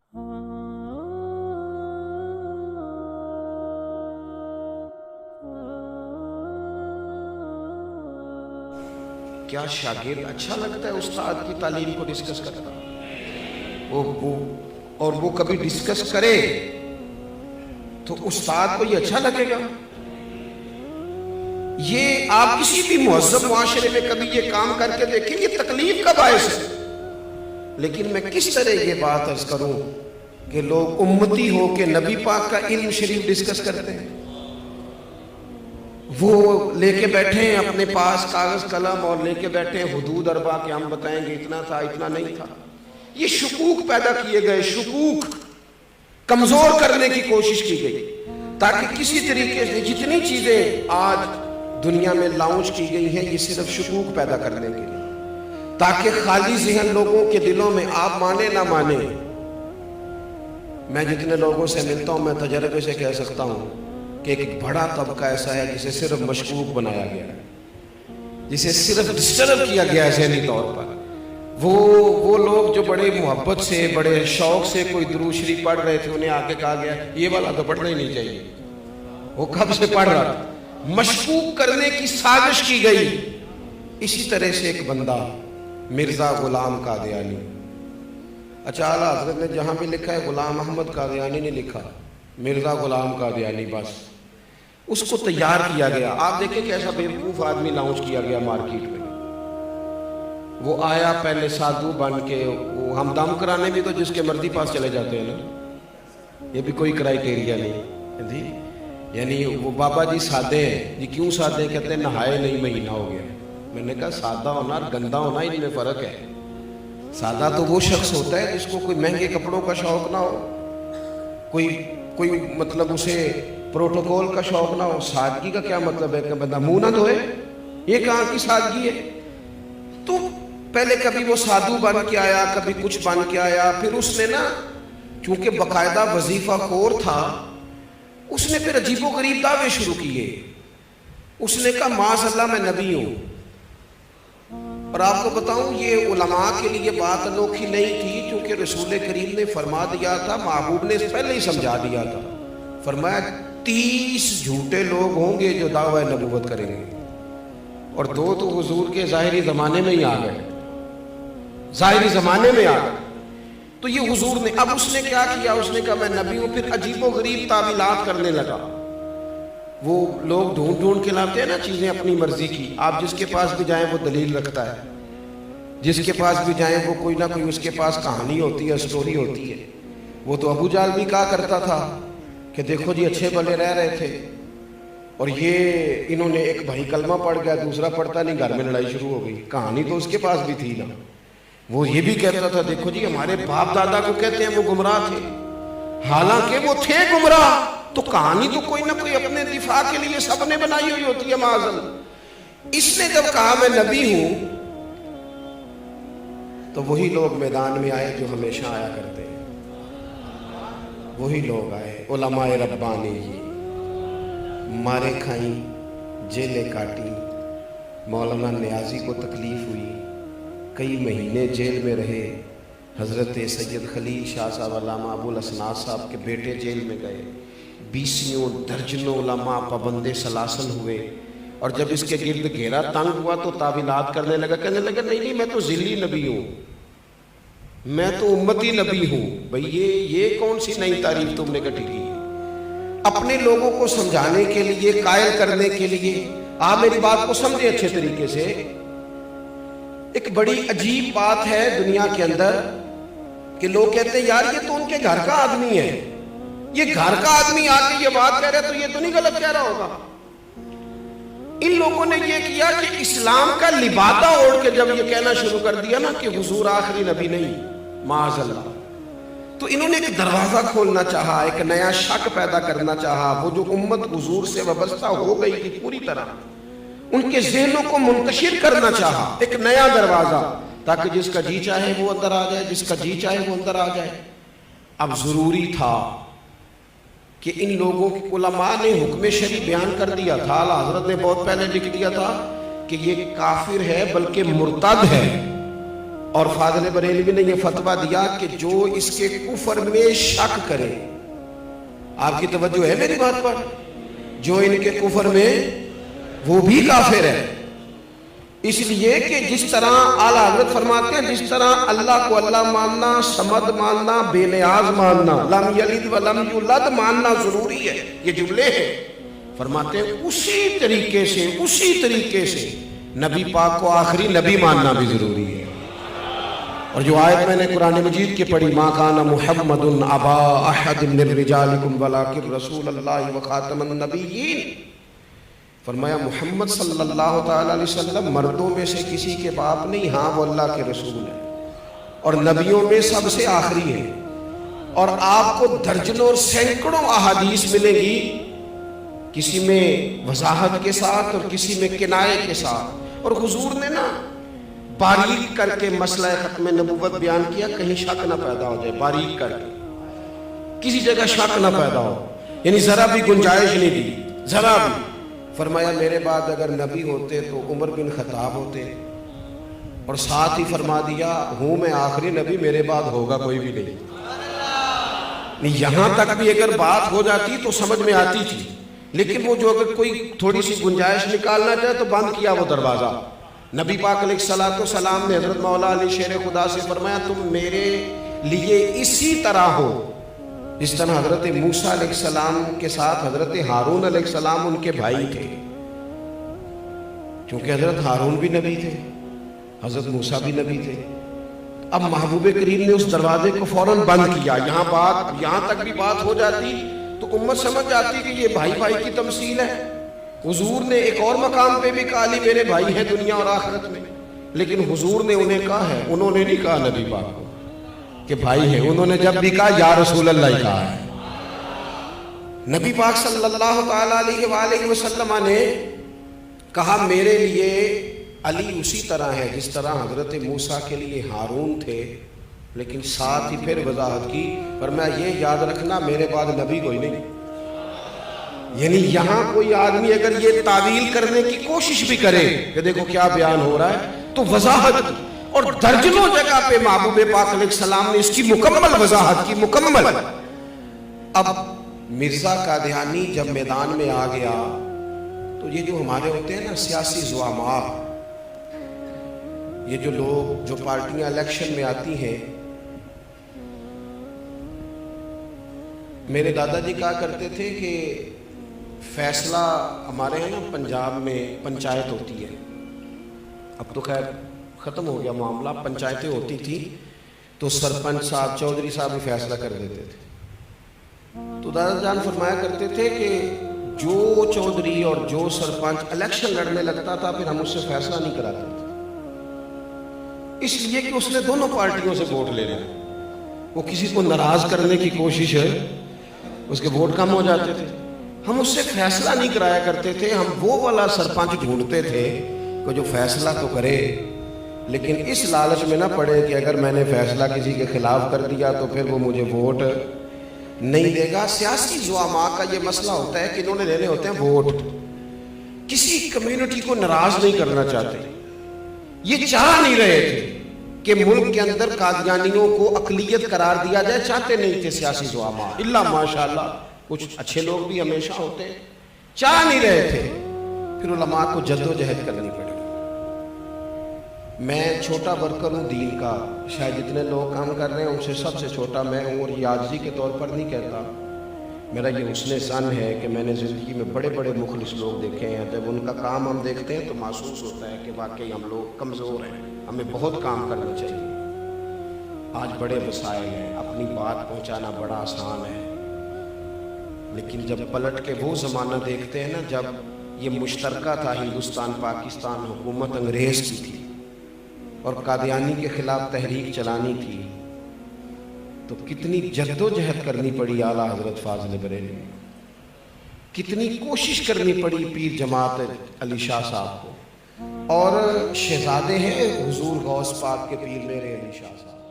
کیا شاگرد اچھا لگتا ہے استاد کی تعلیم کو ڈسکس کرتا؟ اور وہ کبھی ڈسکس کرے تو استاد کو یہ اچھا لگے گا؟ یہ آپ کسی بھی مہذب معاشرے میں کبھی یہ کام کر کے دیکھیں، یہ تکلیف کا باعث ہے۔ لیکن میں کس طرح یہ بات عرض کروں کہ لوگ امتی ہو کے نبی پاک کا علم شریف ڈسکس کرتے ہیں، وہ لے کے بیٹھے ہیں اپنے پاس کاغذ قلم اور لے کے بیٹھے ہیں حدود اربع کہ ہم بتائیں گے اتنا تھا اتنا نہیں تھا۔ یہ شکوک پیدا کیے گئے، شکوک کمزور کرنے کی کوشش کی گئی تاکہ کسی طریقے سے جتنی چیزیں آج دنیا میں لانچ کی گئی ہیں یہ صرف شکوک پیدا کرنے کے لیے، تاکہ خالی ذہن لوگوں کے دلوں میں آپ مانے نہ مانے۔ میں جتنے لوگوں سے ملتا ہوں میں تجربے سے کہہ سکتا ہوں کہ ایک بڑا طبقہ ایسا ہے جسے صرف مشکوک بنایا گیا ہے، جسے صرف ڈسٹرب کیا گیا ہے ذہنی طور پر۔ وہ لوگ جو بڑے محبت سے بڑے شوق سے کوئی درود شریف پڑھ رہے تھے، انہیں آگے کہا گیا یہ والا تو پڑھنا ہی نہیں چاہیے، وہ کب سے پڑھ رہا تھا۔ مشکوک کرنے کی سازش کی گئی۔ اسی طرح سے ایک بندہ مرزا غلام قادیانی، اچھا اعلیٰ حضرت نے جہاں بھی لکھا ہے غلام احمد قادیانی نے لکھا، مرزا غلام قادیانی بس، اس کو تیار کیا گیا۔ آپ دیکھیں کہ ایسا بیوقوف آدمی لانچ کیا گیا مارکیٹ میں۔ وہ آیا پہلے سادھو بن کے، وہ ہم دم کرانے بھی تو جس کے مرضی پاس چلے جاتے ہیں نا، یہ بھی کوئی کرائیٹیریا نہیں جی، یعنی وہ بابا جی سادے ہیں جی، کیوں سادے ہیں؟ کہتے ہیں نہائے نہیں مہینہ ہو گیا۔ میں نے کہا سادہ ہونا اور گندا ہونا ان میں فرق ہے۔ سادہ تو وہ شخص ہوتا ہے جس کو کوئی مہنگے کپڑوں کا شوق نہ ہو، کوئی مطلب اسے پروٹوکول کا شوق نہ ہو۔ سادگی کا کیا مطلب ہے کہ بندہ منہ نہ دھوئے؟ یہ کہاں کی سادگی ہے؟ تو پہلے کبھی وہ سادھو بن کے آیا، کبھی کچھ بن کے آیا، پھر اس نے نا چونکہ باقاعدہ وظیفہ خور تھا، اس نے پھر عجیب و غریب دعوے شروع کیے۔ اس نے کہا معاذ اللہ میں نبی ہوں۔ اور آپ کو بتاؤں یہ علماء کے لیے بات انوکھی نہیں تھی، کیونکہ رسول کریم نے فرما دیا تھا، محبوب نے پہلے ہی سمجھا دیا تھا، فرمایا 30 جھوٹے لوگ ہوں گے جو دعوی نبوت کریں گے، اور 2 تو حضور کے ظاہری زمانے میں ہی آ گئے، ظاہری زمانے میں آ گئے۔ تو یہ حضور نے، اب اس نے کیا کیا؟ اس نے کہا میں نبی ہوں، پھر عجیب و غریب تعویلات کرنے لگا۔ وہ لوگ ڈھونڈ کے لاتے ہیں نا چیزیں اپنی مرضی کی، آپ جس کے پاس بھی جائیں وہ دلیل رکھتا ہے، جس کے پاس بھی جائیں وہ کوئی نہ کوئی اس کے پاس کہانی ہوتی ہے، سٹوری ہوتی ہے۔ وہ تو ابو جہل بھی کہا کرتا تھا کہ دیکھو جی اچھے بھلے رہ رہے تھے، اور یہ انہوں نے ایک بھائی کلمہ پڑھ گیا، دوسرا پڑھتا نہیں، گھر میں لڑائی شروع ہو گئی۔ کہانی تو اس کے پاس بھی تھی نا۔ وہ یہ بھی کہتا تھا دیکھو جی ہمارے باپ دادا کو کہتے ہیں وہ گمراہ تھے، حالانکہ وہ تھے گمراہ۔ تو کہانی تو کوئی نہ کوئی اپنے دفاع کے لیے سب نے بنائی ہوئی ہوتی ہے معاذ اللہ۔ اس نے جب کہا میں نبی ہوں تو وہی لوگ میدان میں آئے جو ہمیشہ آیا کرتے ہیں، وہی لوگ آئے، علماء ربانی جی، مارے کھائیں، جیلیں کاٹی۔ مولانا نیازی کو تکلیف ہوئی، کئی مہینے جیل میں رہے۔ حضرت سید خلیل شاہ صاحب علامہ ابو الاسناد صاحب کے بیٹے جیل میں گئے، 20 درجنوں علماء پابندے سلاسل ہوئے۔ اور جب اس کے گرد گھیرا تنگ ہوا تو تعویلات کرنے لگا، کہنے لگا نہیں میں تو ذلی نبی ہوں، میں تو امتی نبی ہوں۔ بھئی یہ کون سی نئی تعریف تم نے گٹھی کی؟ اپنے لوگوں کو سمجھانے کے لیے، قائل کرنے کے لیے، آپ میری بات کو سمجھیں اچھے طریقے سے۔ ایک بڑی عجیب بات ہے دنیا کے اندر کہ لوگ کہتے ہیں یار یہ تو ان کے گھر کا آدمی ہے، یہ گھر کا آدمی آ کے یہ بات کہہ رہا ہے تو یہ تو نہیں غلط کہہ رہا ہوگا۔ ان لوگوں نے یہ کیا کہ اسلام کا لبادہ اوڑھ کے جب یہ کہنا شروع کر دیا نا کہ حضور آخری نبی نہیں، معاذ اللہ، تو انہوں نے ایک دروازہ کھولنا چاہا، ایک نیا شک پیدا کرنا چاہا۔ وہ جو امت حضور سے وابستہ ہو گئی تھی پوری طرح، ان کے ذہنوں کو منتشر کرنا چاہا، ایک نیا دروازہ، تاکہ جس کا جی چاہے وہ اندر آ جائے، جس کا جی چاہے وہ اندر آ جائے۔ اب ضروری تھا کہ ان لوگوں کی علماء نے حکم شرعی بیان کر دیا تھا، اعلیٰ حضرت نے بہت پہلے لکھ دیا تھا کہ یہ کافر ہے بلکہ مرتد ہے، اور فاضل بریلوی نے یہ فتویٰ دیا کہ جو اس کے کفر میں شک کرے، آپ کی توجہ ہے میری بات پر، جو ان کے کفر میں وہ بھی کافر ہے، اس لیے کہ جس طرح اعلیٰ حضرت فرماتے ہیں جس طرح اللہ کو اللہ ماننا، صمد ماننا، بے نیاز ماننا، لم یلد ولم یولد ماننا ضروری ہے، یہ جملے ہیں، فرماتے ہیں اسی طریقے سے نبی پاک کو آخری نبی ماننا بھی ضروری ہے۔ اور جو آیت میں نے قرآن مجید کی پڑھی، ما کان محمد ابا احد من رجالکم ولکن رسول اللہ وخاتم النبیین، فرمایا محمد صلی اللہ تعالی علیہ وسلم مردوں میں سے کسی کے باپ نہیں، ہاں وہ اللہ کے رسول ہیں اور نبیوں میں سب سے آخری ہیں۔ اور آپ کو درجنوں اور سینکڑوں احادیث ملے گی، کسی میں وضاحت کے ساتھ اور کسی میں کنایے کے ساتھ، اور حضور نے نا باریک کر کے مسئلہ ختم نبوت بیان کیا، کہیں شک نہ پیدا ہو جائے، باریک کر کے کسی جگہ شک نہ پیدا ہو، یعنی ذرا بھی گنجائش نہیں دی، ذرا بھی۔ فرمایا میرے بعد اگر نبی ہوتے تو عمر بن خطاب ہوتے، اور ساتھ ہی فرما دیا ہوں میں آخری نبی، میرے بعد ہوگا کوئی بھی نہیں۔ یہاں تک بھی اگر بات ہو جاتی تو سمجھ میں آتی تھی، لیکن وہ جو اگر کوئی تھوڑی سی گنجائش نکالنا چاہے تو بند کیا وہ دروازہ۔ نبی پاک علیہ السلام نے حضرت مولا علی شیر خدا سے فرمایا تم میرے لیے اسی طرح ہو جس طرح حضرت موسیٰ علیہ السلام کے ساتھ حضرت ہارون علیہ السلام ان کے بھائی تھے، کیونکہ حضرت ہارون بھی نبی تھے، حضرت موسیٰ بھی نبی تھے۔ اب محبوب کریم نے اس دروازے کو فوراً بند کیا، یہاں تک بھی بات ہو جاتی تو امت سمجھ جاتی کہ یہ بھائی بھائی کی تمثیل ہے۔ حضور نے ایک اور مقام پہ بھی کہا لی میرے بھائی ہیں دنیا اور آخرت میں، لیکن حضور نے انہیں کہا ہے، انہوں نے نہیں کہا نبی پاک کو کہ بھائی ہیں، انہوں نے جب بھی کہا یا رسول اللہ ہی کہا ہے۔ نبی پاک صلی اللہ تعالیٰ علیہ وآلہ وسلم نے کہا میرے لیے علی اسی طرح ہے جس طرح حضرت موسیٰ کے لیے ہارون تھے، لیکن ساتھ ہی پھر وضاحت کی، فرمایا یہ یاد رکھنا میرے بعد نبی کوئی نہیں۔ یعنی یہاں کوئی آدمی اگر یہ تعویل کرنے کی کوشش بھی کرے کہ دیکھو کیا بیان ہو رہا ہے، تو وضاحت کی، اور درجنوں جگہ پہ محبوب پاک علیہ السلام نے اس کی مکمل وضاحت کی، مکمل۔ اب مرزا قادیانی جب میدان میں آ گیا تو یہ جو ہمارے ہوتے ہیں نا سیاسی زعماء، یہ جو لوگ جو پارٹیاں الیکشن میں آتی ہیں، میرے دادا جی کہا کرتے تھے کہ فیصلہ ہمارے ہیں نا پنجاب میں پنچایت ہوتی ہے، اب تو خیر ختم ہو گیا معاملہ، پنچایتیں ہوتی تھی تو سرپنچ صاحب چودھری صاحب بھی فیصلہ کر دیتے تھے۔ تو دادا جان فرمایا کرتے تھے کہ جو چودھری اور جو سرپنچ الیکشن لڑنے لگتا تھا پھر ہم اس سے فیصلہ نہیں کراتے تھے، اس لیے کہ اس نے دونوں پارٹیوں سے ووٹ لے لیا، وہ کسی کو ناراض کرنے کی کوشش ہے، اس کے ووٹ کم ہو جاتے تھے۔ ہم اس سے فیصلہ نہیں کرایا کرتے تھے، ہم وہ والا سرپنچ ڈھونڈتے تھے کہ جو فیصلہ تو کرے لیکن اس لالچ میں نہ پڑے کہ اگر میں نے فیصلہ کسی کے خلاف کر دیا تو پھر وہ مجھے ووٹ نہیں دے گا۔ سیاسی زعماء کا یہ مسئلہ ہوتا ہے کہ انہوں نے لینے ہوتے ہیں ووٹ، کسی کمیونٹی کو ناراض نہیں کرنا چاہتے، یہ چاہ نہیں رہے تھے کہ ملک کے اندر قادیانیوں کو اقلیت قرار دیا جائے، چاہتے نہیں تھے سیاسی زعماء، اللہ ماشاءاللہ کچھ اچھے لوگ بھی ہمیشہ ہوتے ہیں، چاہ نہیں رہے تھے، پھر علماء کو جدوجہد کرنی پڑی۔ میں چھوٹا ورکر ہوں دین کا، شاید جتنے لوگ کام کر رہے ہیں ان سے سب سے چھوٹا میں ہوں، اور یہ عاجزی کے طور پر نہیں کہتا، میرا یہ حسن ظن ہے کہ میں نے زندگی میں بڑے بڑے مخلص لوگ دیکھے ہیں، جب ان کا کام ہم دیکھتے ہیں تو محسوس ہوتا ہے کہ واقعی ہم لوگ کمزور ہیں، ہمیں بہت کام کرنا چاہیے۔ آج بڑے وسائل ہیں، اپنی بات پہنچانا بڑا آسان ہے، لیکن جب پلٹ کے وہ زمانہ دیکھتے ہیں نا جب یہ مشترکہ تھا، ہندوستان پاکستان حکومت انگریز کی تھی اور قادیانی کے خلاف تحریک چلانی تھی، تو کتنی جد و جہد کرنی پڑی اعلیٰ حضرت فاضل بریلوی، کتنی کوشش کرنی پڑی پیر جماعت علی شاہ صاحب کو، اور شہزادے ہیں حضور غوث پاک کے پیر میرے علی شاہ صاحب۔